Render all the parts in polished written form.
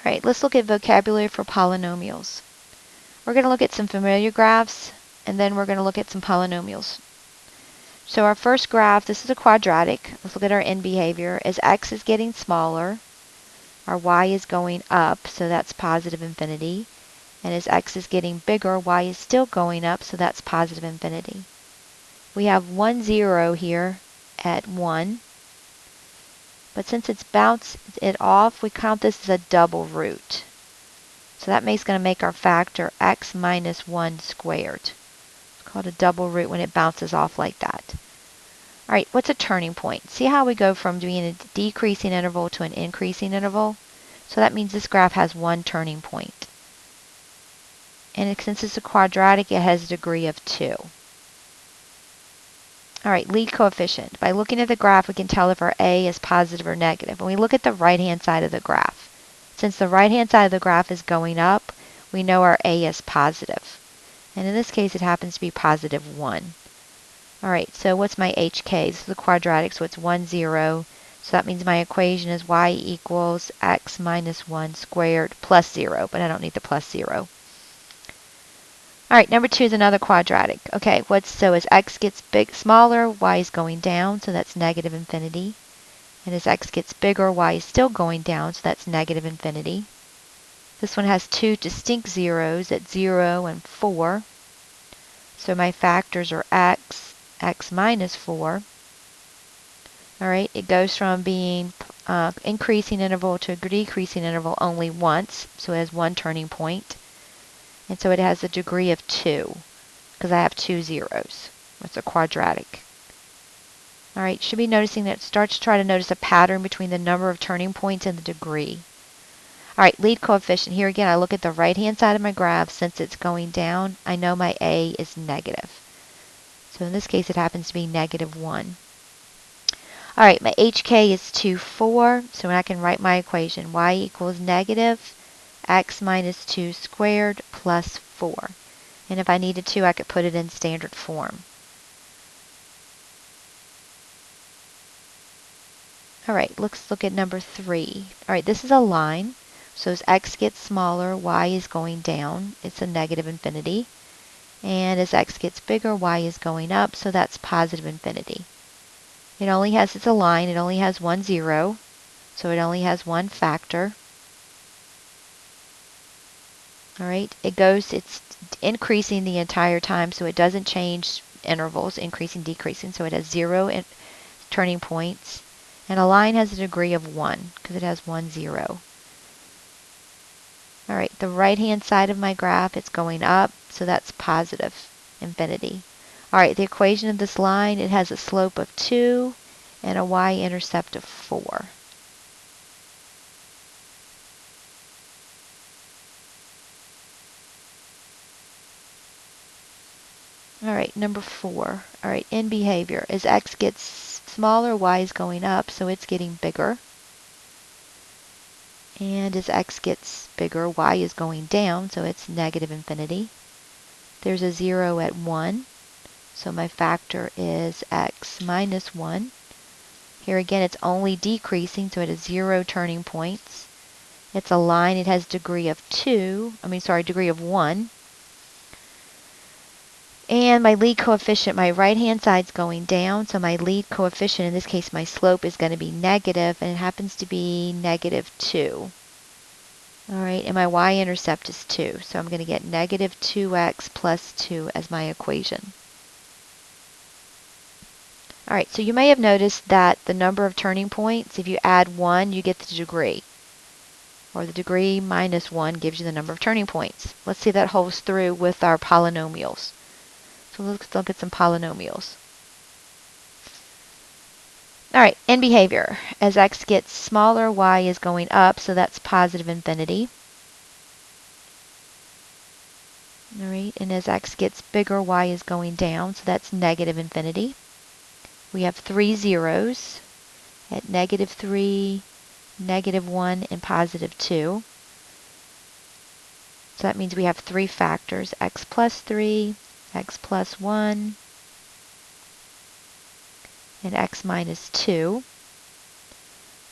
All right, let's look at vocabulary for polynomials. We're going to look at some familiar graphs, and then we're going to look at some polynomials. So our first graph, this is a quadratic. Let's look at our end behavior. As x is getting smaller, our y is going up, so that's positive infinity. And as x is getting bigger, y is still going up, so that's positive infinity. We have 1, 0 here at 1. But since it's bounced it off, we count this as a double root. So that makes going to make our factor x minus 1 squared. It's called a double root when it bounces off like that. All right, what's a turning point? See how we go from being a decreasing interval to an increasing interval? So that means this graph has one turning point. And since it's a quadratic, it has a degree of 2. All right, lead coefficient. By looking at the graph, we can tell if our a is positive or negative. When we look at the right-hand side of the graph, since the right-hand side of the graph is going up, we know our a is positive. And in this case, it happens to be positive 1. All right, so what's my hk? This is a quadratic, so it's 1, 0. So that means my equation is y equals x minus 1 squared plus 0, but I don't need the plus 0. All right, number 2 is another quadratic. Okay, so as x gets smaller, y is going down, so that's negative infinity. And as x gets bigger, y is still going down, so that's negative infinity. This one has two distinct zeros at 0 and 4. So my factors are x minus 4. All right, it goes from being increasing interval to a decreasing interval only once, so it has one turning point. And so it has a degree of 2, because I have 2 zeros. It's a quadratic. All right, should be noticing that it starts to try to notice a pattern between the number of turning points and the degree. All right, lead coefficient. Here again, I look at the right-hand side of my graph. Since it's going down, I know my a is negative. So in this case, it happens to be negative 1. All right, my hk is 2, 4. So I can write my equation. Y equals negative x minus 2 squared plus 4. And if I needed to, I could put it in standard form. All right, let's look at number 3. All right, this is a line. So as x gets smaller, y is going down. It's a negative infinity. And as x gets bigger, y is going up, so that's positive infinity. It's a line, it only has 1, 0. So it only has one factor. All right, it's increasing the entire time, so it doesn't change intervals, increasing, decreasing. So it has 0 turning points. And a line has a degree of 1, because it has 1, 0. All right, the right-hand side of my graph, it's going up, so that's positive infinity. All right, the equation of this line, it has a slope of 2 and a y-intercept of 4. All right, number 4. All right, in behavior, as x gets smaller, y is going up, so it's getting bigger. And as x gets bigger, y is going down, so it's negative infinity. There's a 0 at 1, so my factor is x minus 1. Here again, it's only decreasing, so it has 0 turning points. It's a line, it has degree of 1. And my lead coefficient, my right-hand side's going down, so my lead coefficient, in this case my slope, is going to be negative, and it happens to be negative 2. All right, and my y-intercept is 2, so I'm going to get negative 2x plus 2 as my equation. All right, so you may have noticed that the number of turning points, if you add 1, you get the degree. Or the degree minus 1 gives you the number of turning points. Let's see if that holds through with our polynomials. So let's look at some polynomials. All right, in behavior, as x gets smaller, y is going up, so that's positive infinity. All right, and as x gets bigger, y is going down, so that's negative infinity. We have 3 zeros at negative 3, negative 1, and positive 2. So that means we have 3 factors, x plus 3, x plus 1, and x minus 2.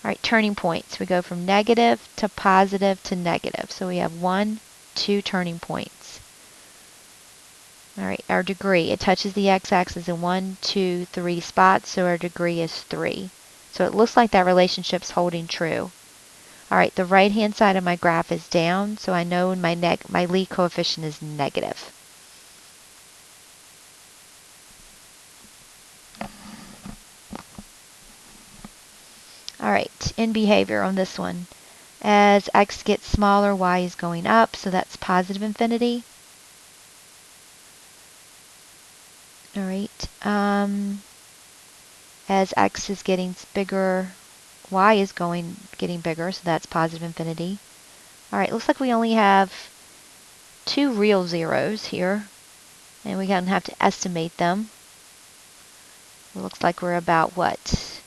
All right, turning points. We go from negative to positive to negative. So we have 1, 2 turning points. All right, our degree. It touches the x-axis in 1, 2, 3 spots, so our degree is 3. So it looks like that relationship's holding true. All right, the right-hand side of my graph is down, so I know my lead coefficient is negative. All right, in behavior on this one. As x gets smaller, y is going up, so that's positive infinity. All right. As x is getting bigger, y is getting bigger, so that's positive infinity. All right, looks like we only have 2 real zeros here, and we're going to have to estimate them. It looks like we're about, what,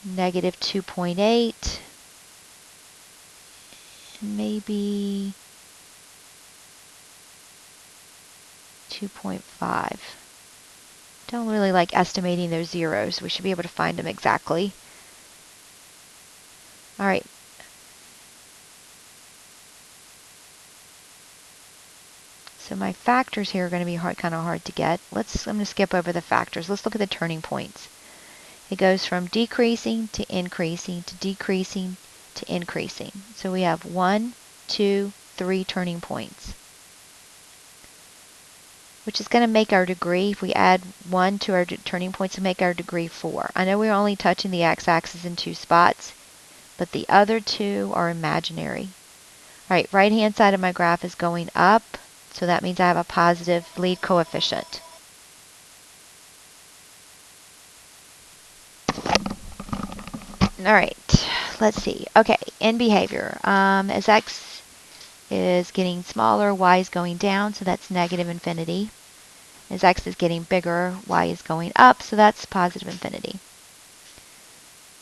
negative 2.8, maybe 2.5. Don't really like estimating those zeros. We should be able to find them exactly. All right. So my factors here are going to be kind of hard to get. I'm going to skip over the factors. Let's look at the turning points. It goes from decreasing to increasing to decreasing to increasing. So we have 1, 2, 3 turning points, which is going to make our degree, if we add 1 to our turning points, to make our degree 4. I know we're only touching the x-axis in 2 spots, but the other 2 are imaginary. All right, right-hand side of my graph is going up, so that means I have a positive lead coefficient. All right, let's see. Okay, in behavior, as x is getting smaller, y is going down, so that's negative infinity. As x is getting bigger, y is going up, so that's positive infinity.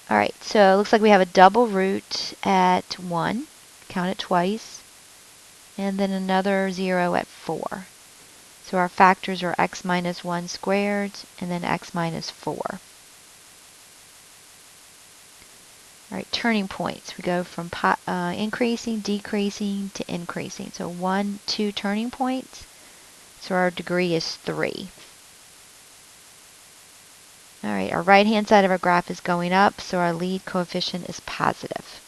All right, so it looks like we have a double root at 1, count it twice, and then another 0 at 4. So our factors are x minus 1 squared, and then x minus 4. All right, turning points. We go from increasing, decreasing, to increasing. So 1, 2 turning points. So our degree is 3. All right, our right-hand side of our graph is going up, so our lead coefficient is positive.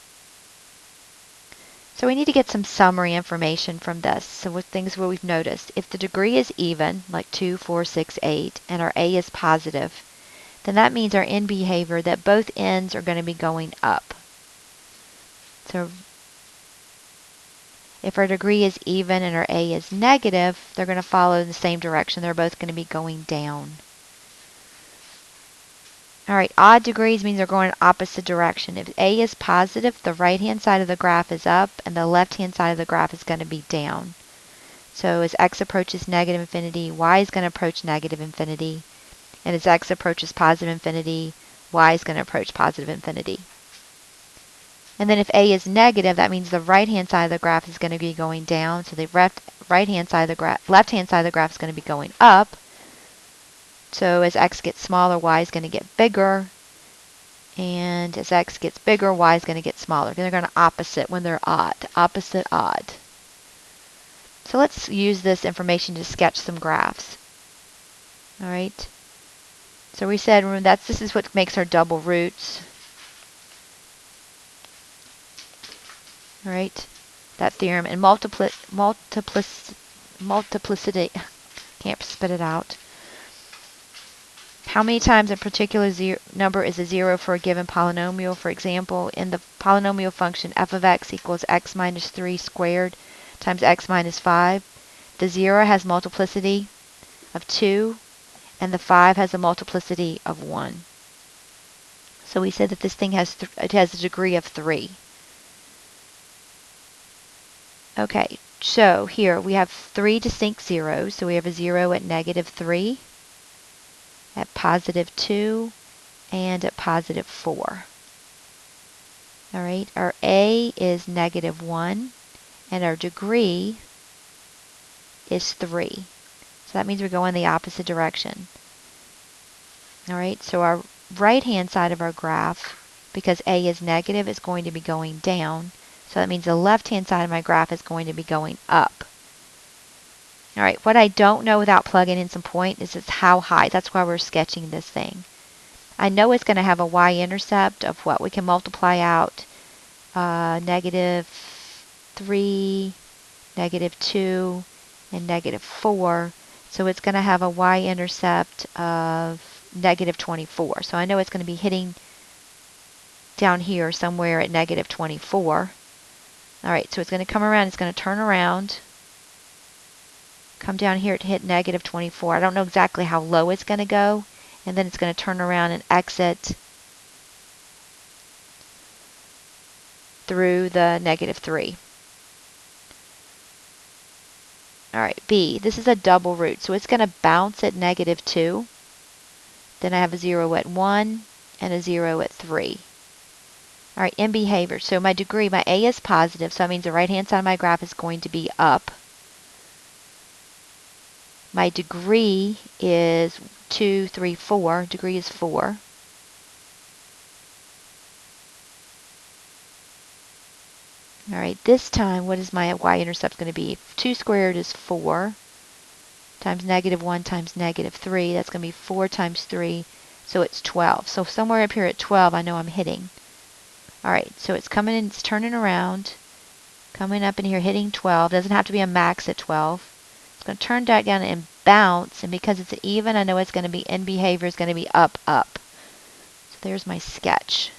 So we need to get some summary information from this. So what we've noticed. If the degree is even, like 2, 4, 6, 8, and our a is positive, then that means our end behavior that both ends are going to be going up. So if our degree is even and our a is negative, they're going to follow in the same direction. They're both going to be going down. All right, odd degrees means they're going in opposite direction. If a is positive, the right-hand side of the graph is up, and the left-hand side of the graph is going to be down. So as x approaches negative infinity, y is going to approach negative infinity. And as x approaches positive infinity, y is going to approach positive infinity. And then if a is negative, that means the right-hand side of the graph is going to be going down. So the left-hand side of the graph is going to be going up. So as x gets smaller, y is going to get bigger. And as x gets bigger, y is going to get smaller. They're going to opposite when they're odd. Opposite odd. So let's use this information to sketch some graphs. All right. So we said, remember, this is what makes our double roots. All right, that theorem. And multiplicity, can't spit it out. How many times a particular number is a 0 for a given polynomial? For example, in the polynomial function f of x equals x minus 3 squared times x minus 5, the 0 has multiplicity of 2, and the 5 has a multiplicity of 1. So we said that this thing has a degree of 3. Okay, so here we have 3 distinct zeros. So we have a 0 at negative 3, at positive 2, and at positive 4. All right, our a is negative 1, and our degree is 3. So that means we're going the opposite direction. All right, so our right-hand side of our graph because A is negative, is going to be going down. So that means the left-hand side of my graph is going to be going up. All right, what I don't know without plugging in some point is it's how high. That's why we're sketching this thing. I know it's going to have a y-intercept of what? We can multiply out -3, -2, and -4. So it's going to have a y-intercept of -24. So I know it's going to be hitting down here somewhere at -24. All right, so it's going to come around. It's going to turn around, come down here to hit -24. I don't know exactly how low it's going to go. And then it's going to turn around and exit through the -3. All right, B, this is a double root, so it's going to bounce at -2. Then I have a 0 at 1 and a 0 at 3. All right, in behavior, so my degree, my A is positive, so that means the right-hand side of my graph is going to be up. My degree is 2, 3, 4. Degree is 4. All right, this time, what is my y-intercept going to be? 2 squared is 4 times -1 times -3. That's going to be 4 times 3, so it's 12. So somewhere up here at 12, I know I'm hitting. All right, so it's coming in, it's turning around, coming up in here, hitting 12. Doesn't have to be a max at 12. It's going to turn back down and bounce, and because it's even, I know it's going to be in behavior, is going to be up, up. So there's my sketch.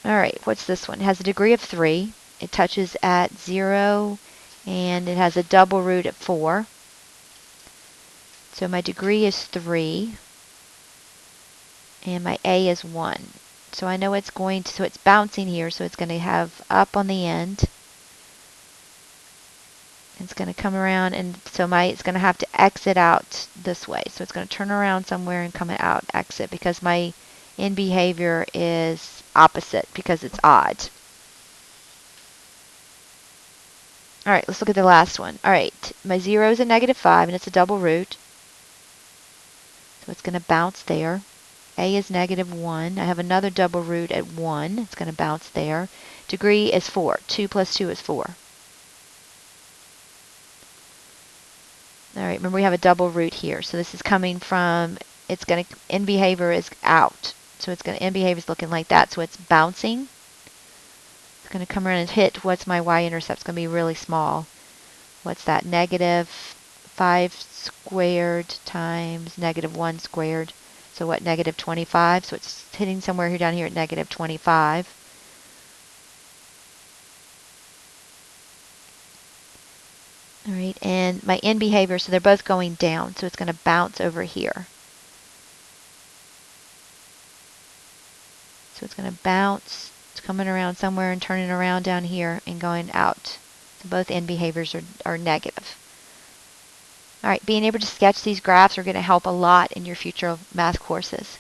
All right, what's this one? It has a degree of 3. It touches at 0, and it has a double root at 4. So my degree is 3, and my A is 1. So I know it's going to, so it's bouncing here, so it's going to have up on the end. It's going to come around, and so it's going to have to exit out this way. So it's going to turn around somewhere and come out, exit, because my in behavior is opposite, because it's odd. All right, let's look at the last one. All right, my 0 is a -5, and it's a double root. So it's going to bounce there. A is -1. I have another double root at 1. It's going to bounce there. Degree is 4. 2 plus 2 is 4. All right, remember we have a double root here. So this is coming from, it's going to, in behavior is out. So it's going to, in behavior is looking like that. So it's bouncing. It's going to come around and hit, what's my y-intercept? It's going to be really small. What's that? -5 squared times -1 squared. So what, -25? So it's hitting somewhere here down here at -25. All right, and my in behavior, so they're both going down, so it's going to bounce over here. So it's going to bounce, it's coming around somewhere and turning around down here and going out. So both in behaviors are negative. All right, being able to sketch these graphs are going to help a lot in your future math courses.